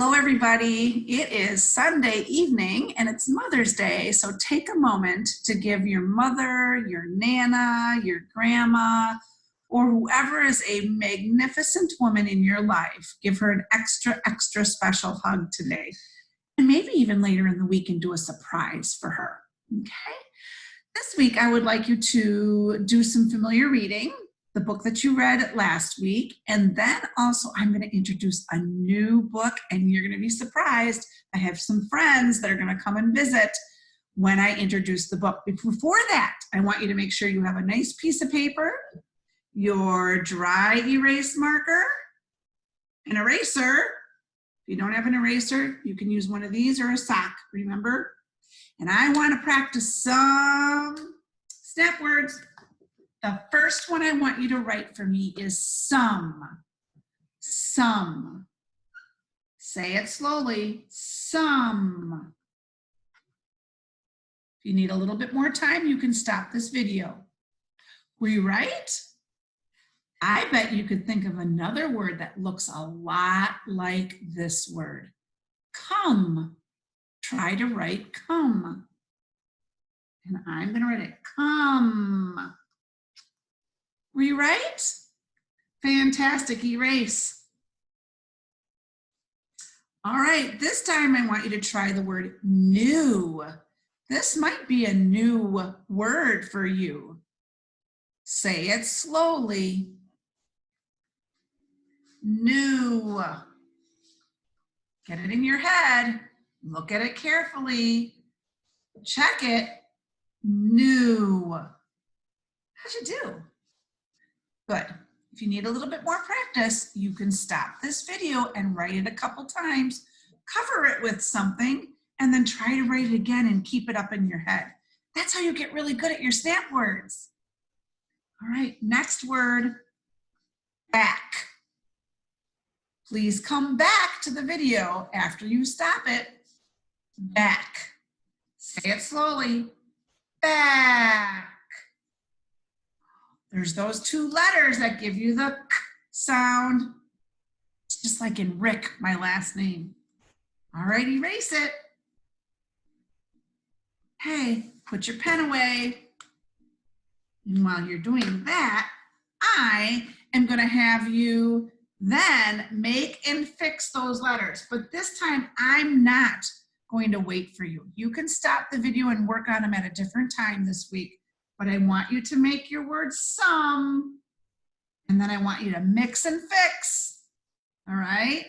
Hello everybody, it is Sunday evening and it's Mother's Day, so take a moment to give your mother, your nana, your grandma, or whoever is a magnificent woman in your life, give her an extra special hug today. And maybe even later in the week and do a surprise for her, okay? This week I would like you to do some familiar reading, the book that you read last week, and then also I'm going to introduce a new book and you're going to be surprised. I have some friends that are going to come and visit when I introduce the book. But before that, I want you to make sure you have a nice piece of paper, your dry erase marker, an eraser. If you don't have an eraser, you can use one of these or a sock, remember? And I want to practice some snap words. The first one I want you to write for me is some. Some. Say it slowly. Some. If you need a little bit more time, you can stop this video. Were you right? I bet you could think of another word that looks a lot like this word. Come. Try to write come. And I'm going to write it come. Were you right? Fantastic, erase. All right, this time I want you to try the word new. This might be a new word for you. Say it slowly. New. Get it in your head. Look at it carefully. Check it. New. How'd you do? Good. If you need a little bit more practice, you can stop this video and write it a couple times, cover it with something, and then try to write it again and keep it up in your head. That's how you get really good at your snap words. All right, next word, back. Please come back to the video after you stop it. Back. Say it slowly. Back. There's those two letters that give you the k sound. It's just like in Rick, my last name. All right, erase it. Hey, put your pen away. And while you're doing that, I am going to have you then make and fix those letters. But this time, I'm not going to wait for you. You can stop the video and work on them at a different time this week. But I want you to make your word some, and then I want you to mix and fix, all right?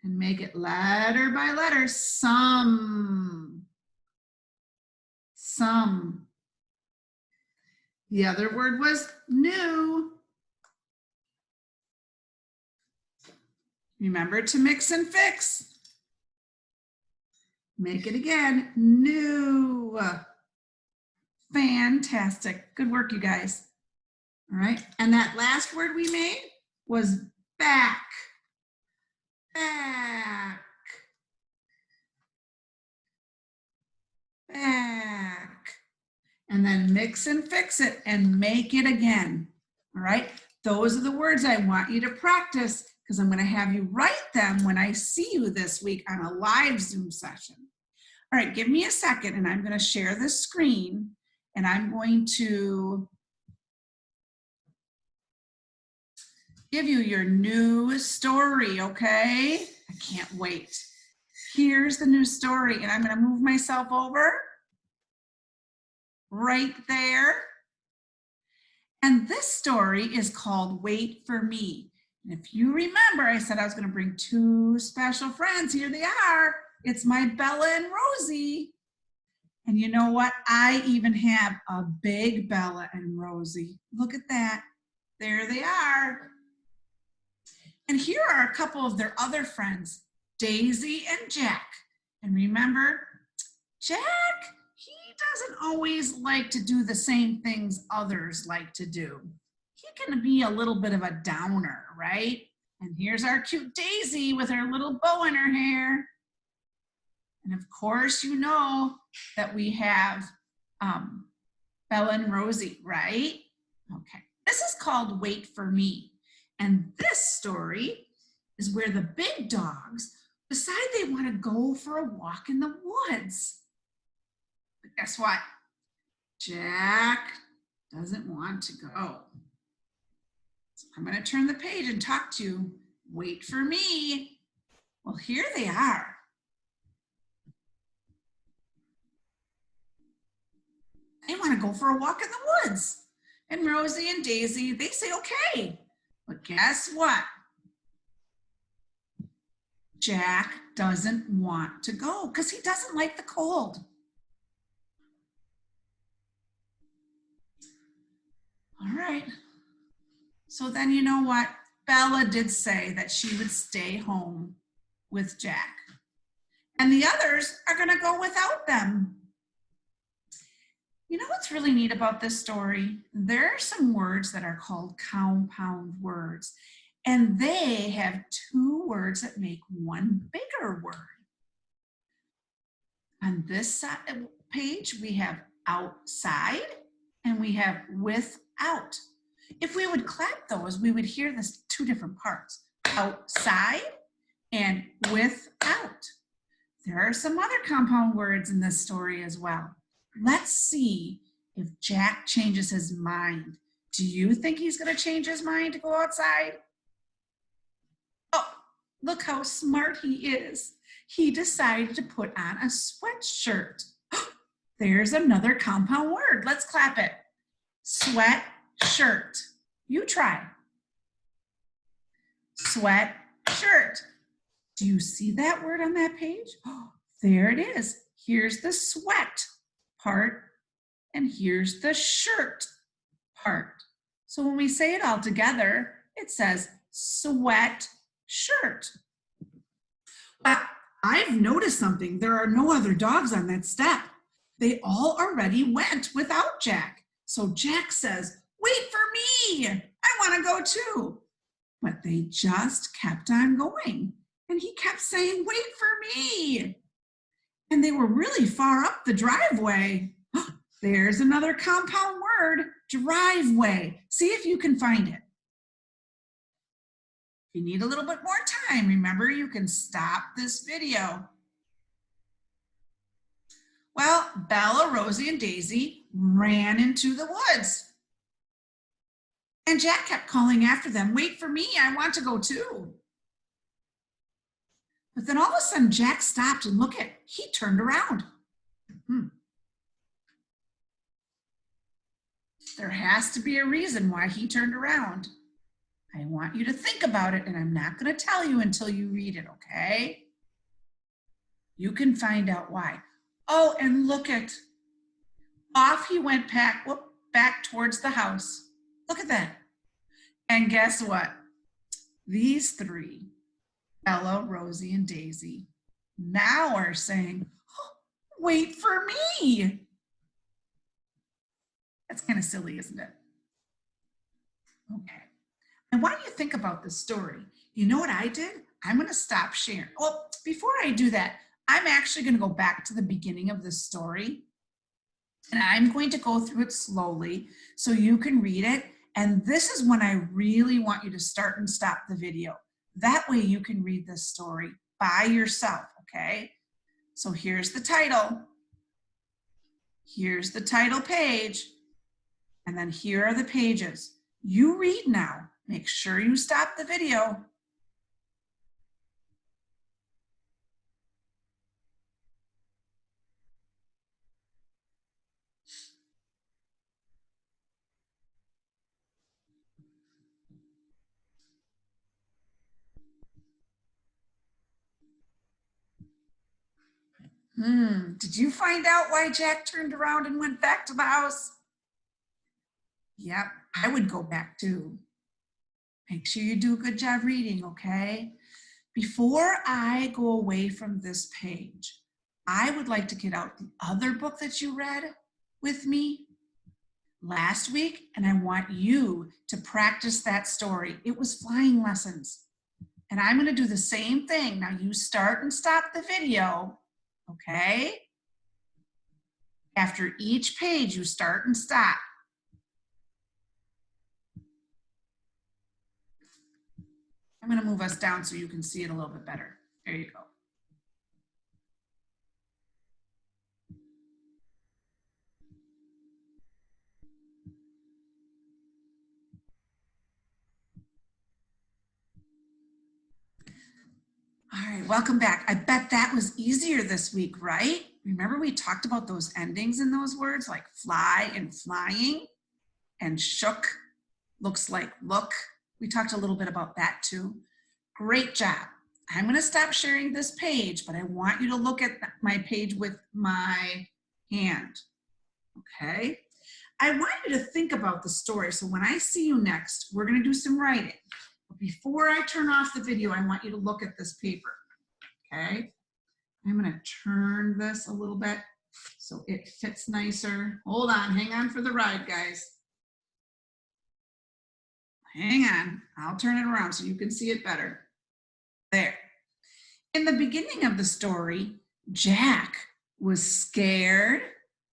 And make it letter by letter, some. Some. The other word was new. Remember to mix and fix. Make it again, new. Fantastic. Good work, you guys. All right. And that last word we made was back. Back. Back. And then mix and fix it and make it again. All right. Those are the words I want you to practice because I'm going to have you write them when I see you this week on a live Zoom session. All right. Give me a second and I'm going to share this screen. And I'm going to give you your new story, okay? I can't wait. Here's the new story, and I'm going to move myself over right there. And this story is called Wait for Me. And if you remember, I said I was going to bring two special friends. Here they are. It's my Bella and Rosie. And you know what? I even have a big Bella and Rosie. Look at that. There they are. And here are a couple of their other friends, Daisy and Jack. And remember, Jack, he doesn't always like to do the same things others like to do. He can be a little bit of a downer, right? And here's our cute Daisy with her little bow in her hair. And of course, you know that we have Bella and Rosie, right? Okay, this is called Wait for Me. And this story is where the big dogs decide they want to go for a walk in the woods. But guess what? Jack doesn't want to go. So I'm going to turn the page and talk to you. Wait for me. Well, here they are. They want to go for a walk in the woods. And Rosie and Daisy, they say, okay. But guess what? Jack doesn't want to go because he doesn't like the cold. All right. So then you know what? Bella did say that she would stay home with Jack. And the others are going to go without them. You know what's really neat about this story? There are some words that are called compound words, and they have two words that make one bigger word. On this page, we have outside and we have without. If we would clap those, we would hear this two different parts, outside and without. There are some other compound words in this story as well. Let's see if Jack changes his mind. Do you think he's going to change his mind to go outside? Oh, look how smart he is. He decided to put on a sweatshirt. There's another compound word. Let's clap it. Sweatshirt. You try. Sweatshirt. Do you see that word on that page? Oh, there it is. Here's the sweat part, and here's the shirt part. So when we say it all together, it says sweat shirt. But I've noticed something. There are no other dogs on that step. They all already went without Jack. So Jack says, wait for me. I want to go too. But they just kept on going. And he kept saying, wait for me. And they were really far up the driveway. There's another compound word, driveway. See if you can find it. If you need a little bit more time, remember you can stop this video. Well, Bella, Rosie, and Daisy ran into the woods. And Jack kept calling after them, wait for me, I want to go too. But then all of a sudden, Jack stopped and look at, he turned around. There has to be a reason why he turned around. I want you to think about it, and I'm not going to tell you until you read it, okay? You can find out why. Oh, and look at, off he went back towards the house. Look at that. And guess what? These three, Bella, Rosie, and Daisy, now are saying, oh, wait for me. That's kind of silly, isn't it? Okay. I want you to think about this story. You know what I did? I'm going to stop sharing. Well, before I do that, I'm actually going to go back to the beginning of this story. And I'm going to go through it slowly so you can read it. And this is when I really want you to start and stop the video. That way you can read this story by yourself, okay? So here's the title. Here's the title page. And then here are the pages. You read now. Make sure you stop the video. Did you find out why Jack turned around and went back to the house? Yep, I would go back too. Make sure you do a good job reading, okay? Before I go away from this page, I would like to get out the other book that you read with me last week, and I want you to practice that story. It was flying lessons. And I'm going to do the same thing. Now you start and stop the video, okay? After each page, you start and stop. I'm going to move us down so you can see it a little bit better. There you go. All right, welcome back. I bet that was easier this week, right? Remember we talked about those endings in those words like fly and flying and shook looks like look. We talked a little bit about that too. Great job. I'm going to stop sharing this page, but I want you to look at my page with my hand. Okay? I want you to think about the story. So when I see you next, we're going to do some writing. But before I turn off the video, I want you to look at this paper. Okay? I'm going to turn this a little bit so it fits nicer. Hold on. Hang on for the ride, guys. Hang on. I'll turn it around so you can see it better. There. In the beginning of the story, Jack was scared,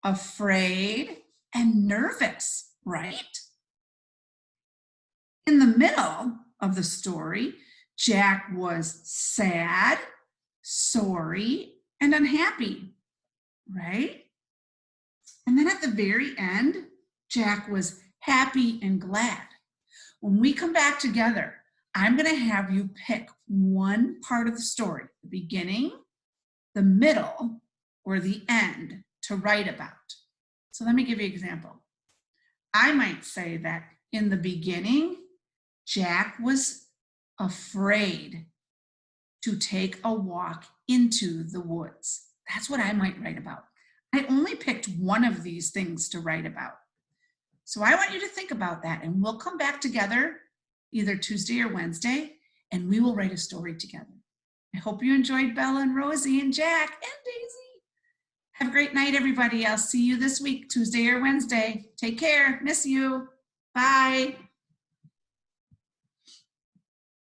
afraid, and nervous, right? In the middle of the story, Jack was sad, sorry, and unhappy, right? And then at the very end, Jack was happy and glad. When we come back together, I'm going to have you pick one part of the story, the beginning, the middle, or the end to write about. So let me give you an example. I might say that in the beginning, Jack was afraid to take a walk into the woods. That's what I might write about. I only picked one of these things to write about. So I want you to think about that, and we'll come back together either Tuesday or Wednesday, and we will write a story together. I hope you enjoyed Bella and Rosie and Jack and Daisy. Have a great night, everybody. I'll see you this week, Tuesday or Wednesday. Take care. Miss you. Bye.